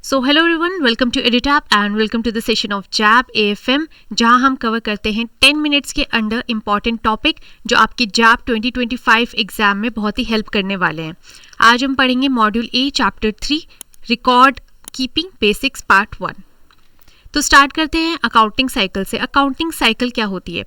So hello everyone, welcome to EduTap and welcome to the session of JAIIB AFM, जहां हम cover करते हैं 10 minutes के under important topic जो आपके जैप 2025 एग्जाम में बहुत ही हेल्प करने वाले हैं। आज हम पढ़ेंगे module A chapter 3 record keeping basics part 1। तो स्टार्ट करते हैं अकाउंटिंग साइकिल से। अकाउंटिंग साइकिल क्या होती है?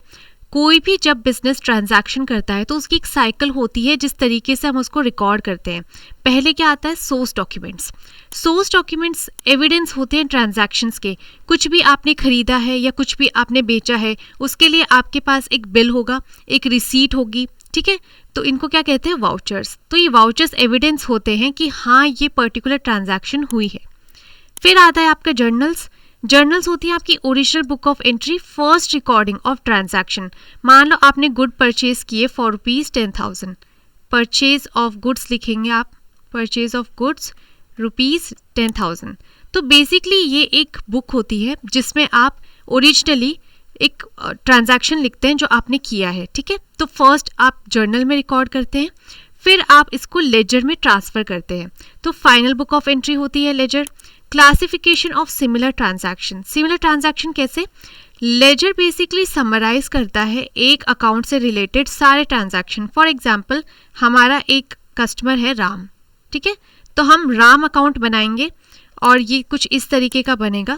कोई भी जब बिजनेस ट्रांजैक्शन करता है तो उसकी एक साइकिल होती है जिस तरीके से हम उसको रिकॉर्ड करते हैं। पहले क्या आता है? Source documents. Source documents evidence होते हैं ट्रांजैक्शंस के। कुछ भी आपने खरीदा है या कुछ भी आपने बेचा है, उसके लिए आपके पास एक बिल होगा, एक रिसीट होगी, ठीक है। तो इनको क्या कहते हैं? वाउचर्स। तो ये वाउचर्स एविडेंस होते हैं कि हाँ, ये पर्टिकुलर ट्रांजैक्शन हुई है। फिर आता है आपका जर्नल्स। जर्नल्स होती है आपकी original book of entry, first recording of transaction. मान लो आपने गुड परचेज किए फॉर ₹10,000, परचेज ऑफ गुड्स लिखेंगे आप, परचेज ऑफ गुड्स ₹10,000। तो बेसिकली ये एक बुक होती है जिसमें आप ओरिजिनली एक ट्रांजैक्शन लिखते हैं जो आपने किया है, ठीक है। तो फर्स्ट आप जर्नल में रिकॉर्ड करते हैं, फिर आप इसको लेजर में ट्रांसफर करते हैं। तो फाइनल बुक ऑफ एंट्री होती है ledger. Classification of similar transaction. Similar transaction कैसे? लेजर बेसिकली समराइज करता है एक अकाउंट से रिलेटेड सारे ट्रांजैक्शन। फॉर एग्जांपल, हमारा एक कस्टमर है राम, ठीक है। तो हम राम अकाउंट बनाएंगे और ये कुछ इस तरीके का बनेगा,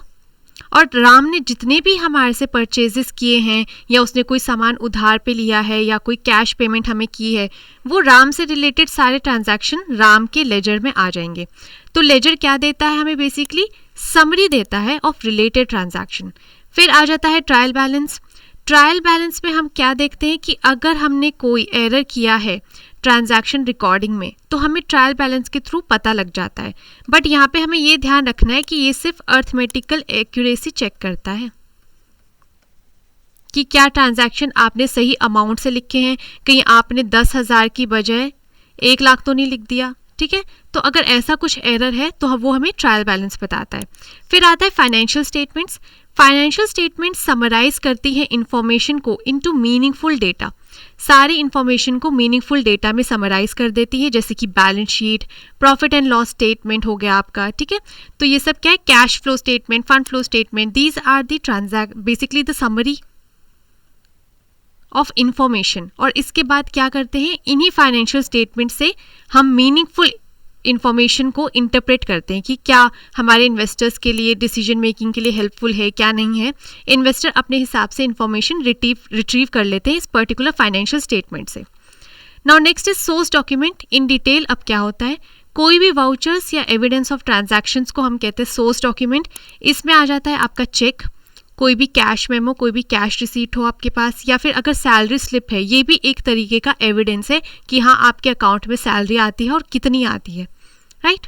और राम ने जितने भी हमारे से परचेजेस किए हैं या उसने कोई सामान उधार पे लिया है या कोई कैश पेमेंट हमें की है, वो राम से रिलेटेड सारे ट्रांजैक्शन राम के लेजर में आ जाएंगे। तो लेजर क्या देता है हमें? बेसिकली समरी देता है ऑफ रिलेटेड ट्रांजैक्शन। फिर आ जाता है ट्रायल बैलेंस। ट्रायल बैलेंस में हम क्या देखते हैं कि अगर हमने कोई एरर किया है ट्रांजैक्शन रिकॉर्डिंग में तो हमें ट्रायल बैलेंस के थ्रू पता लग जाता है। बट यहाँ पे हमें ये ध्यान रखना है कि ये सिर्फ अर्थमेटिकल एक्यूरेसी चेक करता है कि क्या ट्रांजैक्शन आपने सही अमाउंट से लिखे हैं, कहीं आपने 10,000 की बजाय 1 लाख तो नहीं लिख दिया, ठीक है। तो अगर ऐसा कुछ एरर है तो वो हमें ट्रायल बैलेंस बताता है। फिर आता है financial statements. Financial statement summarise करती है इंफॉर्मेशन को इनटू मीनिंगफुल डेटा। सारी इंफॉर्मेशन को मीनिंगफुल डेटा में समराइज कर देती है, जैसे कि balance sheet, profit and loss statement हो गया आपका, ठीक है। तो ये सब क्या है? Cash flow statement, fund flow statement, these are the basically the summary of information. और इसके बाद क्या करते हैं? इन्हीं फाइनेंशियल स्टेटमेंट से हम मीनिंगफुल इंफॉर्मेशन को इंटरप्रेट करते हैं कि क्या हमारे इन्वेस्टर्स के लिए डिसीजन मेकिंग के लिए हेल्पफुल है, क्या नहीं है। इन्वेस्टर अपने हिसाब से इंफॉर्मेशन रिट्रीव कर लेते हैं इस पर्टिकुलर फाइनेंशियल स्टेटमेंट से। Now next is source document in detail. अब क्या होता है? कोई भी वाउचर्स या एविडेंस ऑफ ट्रांजैक्शंस को हम कहते हैं सोर्स डॉक्यूमेंट। इसमें आ जाता है आपका चेक, कोई भी कैश मेमो, कोई भी कैश रिसीट हो आपके पास, या फिर अगर सैलरी स्लिप है, ये भी एक तरीके का एविडेंस है कि हाँ, आपके अकाउंट में सैलरी आती है और कितनी आती है, right.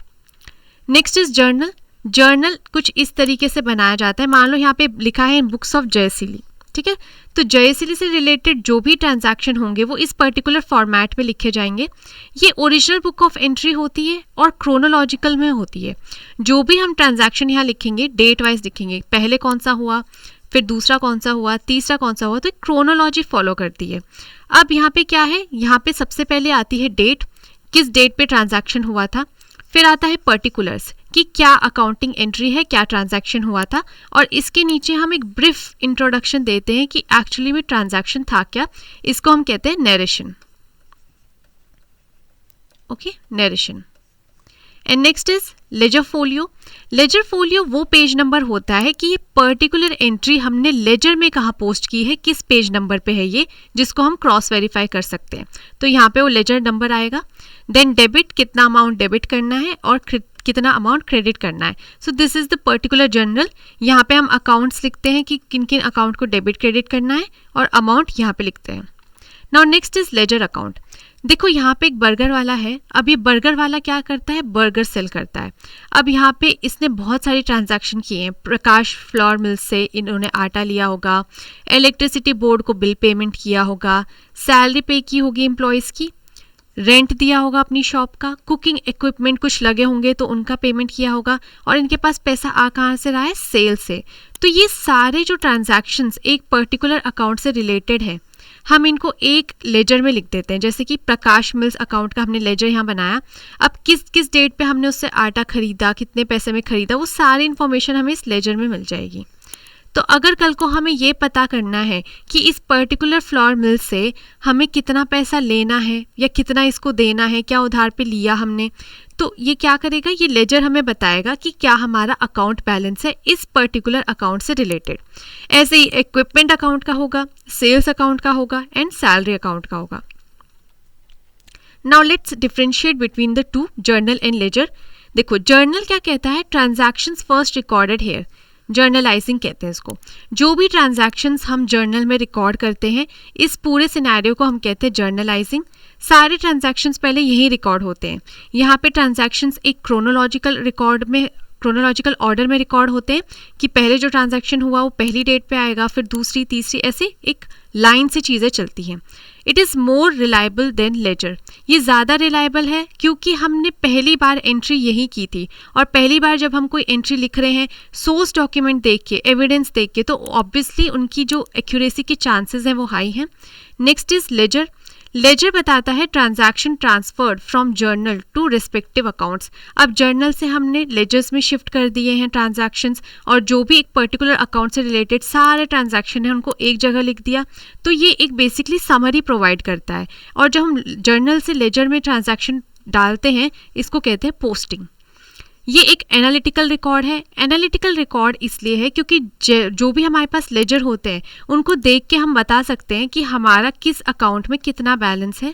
Next is journal. Journal कुछ इस तरीके से बनाया जाता है। मान लो यहाँ पे लिखा है इन बुक्स ऑफ जयसिली, ठीक है। तो जयसिली से रिलेटेड जो भी ट्रांजैक्शन होंगे वो इस पर्टिकुलर फॉर्मेट में लिखे जाएंगे। ये ओरिजिनल बुक ऑफ एंट्री होती है और क्रोनोलॉजिकल में होती है। जो भी हम ट्रांजैक्शन यहाँ लिखेंगे डेट वाइज लिखेंगे, पहले कौन सा हुआ, फिर दूसरा कौन सा हुआ, तीसरा कौन सा हुआ, तो क्रोनोलॉजी फॉलो करती है। अब यहाँ पे क्या है? यहाँ पे सबसे पहले आती है डेट, किस डेट पे ट्रांजैक्शन हुआ था। फिर आता है पर्टिकुलर्स कि क्या अकाउंटिंग एंट्री है, क्या ट्रांजैक्शन हुआ था, और इसके नीचे हम एक ब्रीफ इंट्रोडक्शन देते हैं कि एक्चुअली में ट्रांजैक्शन था क्या। इसको हम कहते हैं narration, okay, narration. And next is ledger folio. Ledger folio वो पेज नंबर होता है कि ये पर्टिकुलर एंट्री हमने लेजर में कहाँ पोस्ट की है, किस पेज नंबर पे है ये, जिसको हम क्रॉस वेरीफाई कर सकते हैं। तो यहाँ पे वो लेजर नंबर आएगा। देन डेबिट, कितना अमाउंट डेबिट करना है और कितना अमाउंट क्रेडिट करना है। So this is the particular journal. यहाँ पे हम अकाउंट्स लिखते हैं कि किन किन अकाउंट को डेबिट क्रेडिट करना है और अमाउंट यहाँ पे लिखते हैं। Now next is ledger account. देखो यहाँ पे एक बर्गर वाला है। अब ये बर्गर वाला क्या करता है? बर्गर सेल करता है। अब यहाँ पे इसने बहुत सारी ट्रांजैक्शन किए हैं। प्रकाश फ्लोर मिल से इन्होंने आटा लिया होगा, इलेक्ट्रिसिटी बोर्ड को बिल पेमेंट किया होगा, सैलरी पे की होगी एम्प्लॉयज़ की, रेंट दिया होगा अपनी शॉप का, कुकिंग इक्विपमेंट कुछ लगे होंगे तो उनका पेमेंट किया होगा, और इनके पास पैसा आ कहाँ से रहा है? सेल से। तो ये सारे जो ट्रांजैक्शंस एक पर्टिकुलर अकाउंट से रिलेटेड है, हम इनको एक लेजर में लिख देते हैं। जैसे कि प्रकाश मिल्स अकाउंट का हमने लेजर यहाँ बनाया, अब किस किस डेट पे हमने उससे आटा खरीदा, कितने पैसे में खरीदा, वो सारी इन्फॉर्मेशन हमें इस लेजर में मिल जाएगी। तो अगर कल को हमें ये पता करना है कि इस पर्टिकुलर फ्लावर मिल से हमें कितना पैसा लेना है या कितना इसको देना है, क्या उधार पे लिया हमने, तो ये क्या करेगा, ये लेजर हमें बताएगा कि क्या हमारा अकाउंट बैलेंस है इस पर्टिकुलर अकाउंट से रिलेटेड। ऐसे ही इक्विपमेंट अकाउंट का होगा, सेल्स अकाउंट का होगा एंड सैलरी अकाउंट का होगा। Now let's differentiate between the two, journal and ledger. देखो जर्नल क्या कहता है, transactions first recorded here, journalising कहते हैं इसको। जो भी ट्रांजैक्शंस हम जर्नल में रिकॉर्ड करते हैं, इस पूरे सिनेरियो को हम कहते हैं जर्नलाइजिंग। सारे ट्रांजैक्शंस पहले यही रिकॉर्ड होते हैं। यहाँ पे ट्रांजैक्शंस एक क्रोनोलॉजिकल ऑर्डर में रिकॉर्ड होते हैं कि पहले जो ट्रांजैक्शन हुआ वो पहली डेट पे आएगा, फिर दूसरी, तीसरी, ऐसे एक लाइन से चीज़ें चलती हैं। It is more reliable than ledger, ये ज़्यादा रिलायबल है क्योंकि हमने पहली बार एंट्री यही की थी, और पहली बार जब हम कोई एंट्री लिख रहे हैं सोर्स डॉक्यूमेंट देख के, एविडेंस देख के, तो ऑब्वियसली उनकी जो एक्यूरेसी के चांसेस हैं वो हाई हैं। Next is laser. लेजर बताता है transaction transferred from journal to respective accounts. अब जर्नल से हमने लेजर्स में शिफ्ट कर दिए हैं ट्रांजैक्शंस, और जो भी एक पर्टिकुलर अकाउंट से रिलेटेड सारे ट्रांजैक्शन हैं उनको एक जगह लिख दिया। तो ये एक बेसिकली समरी प्रोवाइड करता है। और जब हम जर्नल से लेजर में ट्रांजैक्शन डालते हैं, इसको कहते हैं पोस्टिंग। ये एक एनालिटिकल रिकॉर्ड है। एनालिटिकल रिकॉर्ड इसलिए है क्योंकि जो भी हमारे पास लेजर होते हैं उनको देख के हम बता सकते हैं कि हमारा किस अकाउंट में कितना बैलेंस है,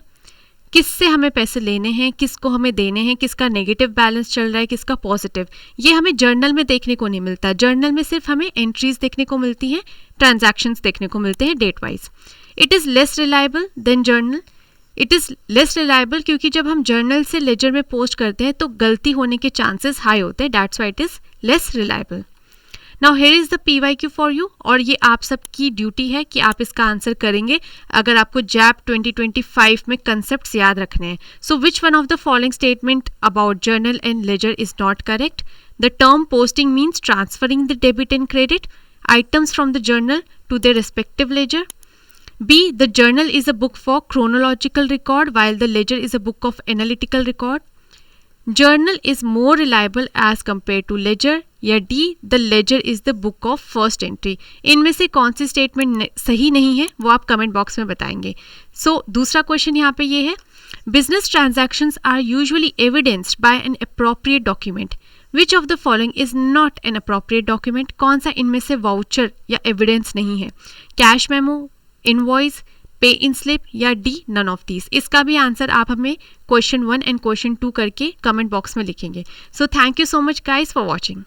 किससे हमें पैसे लेने हैं, किसको हमें देने हैं, किसका नेगेटिव बैलेंस चल रहा है, किसका पॉजिटिव। ये हमें जर्नल में देखने को नहीं मिलता। जर्नल में सिर्फ हमें एंट्रीज देखने को मिलती हैं, ट्रांजैक्शंस देखने को मिलते हैं date wise. It is less reliable than journal. It is less reliable क्योंकि जब हम जर्नल से लेजर में पोस्ट करते हैं तो गलती होने के चांसेस हाई होते हैं, that's why it is less reliable. Now here is the PYQ for you, और ये आप सबकी ड्यूटी है कि आप इसका आंसर करेंगे अगर आपको जैप 2025 में कंसेप्ट्स याद रखने हैं। So which one of the following statement about journal and ledger is not correct? The term posting means transferring the debit and credit items from the journal to their respective ledger. B. The journal is a book for chronological record while the ledger is a book of analytical record. Journal is more reliable as compared to ledger. या D. The ledger is the book of first entry. इनमें से कौन सी statement सही नहीं है वो आप comment box में बताएंगे। सो दूसरा क्वेश्चन यहाँ पे ये है, business transactions are usually evidenced by an appropriate document. Which of the following is not an appropriate document? कौन सा इनमें से वाउचर या एविडेंस नहीं है? कैश मेमो, इनवॉइस, पे इन स्लिप या डी नन ऑफ दीज? इसका भी आंसर आप हमें क्वेश्चन 1 एंड क्वेश्चन 2 करके कमेंट बॉक्स में लिखेंगे। So thank you so much guys for watching.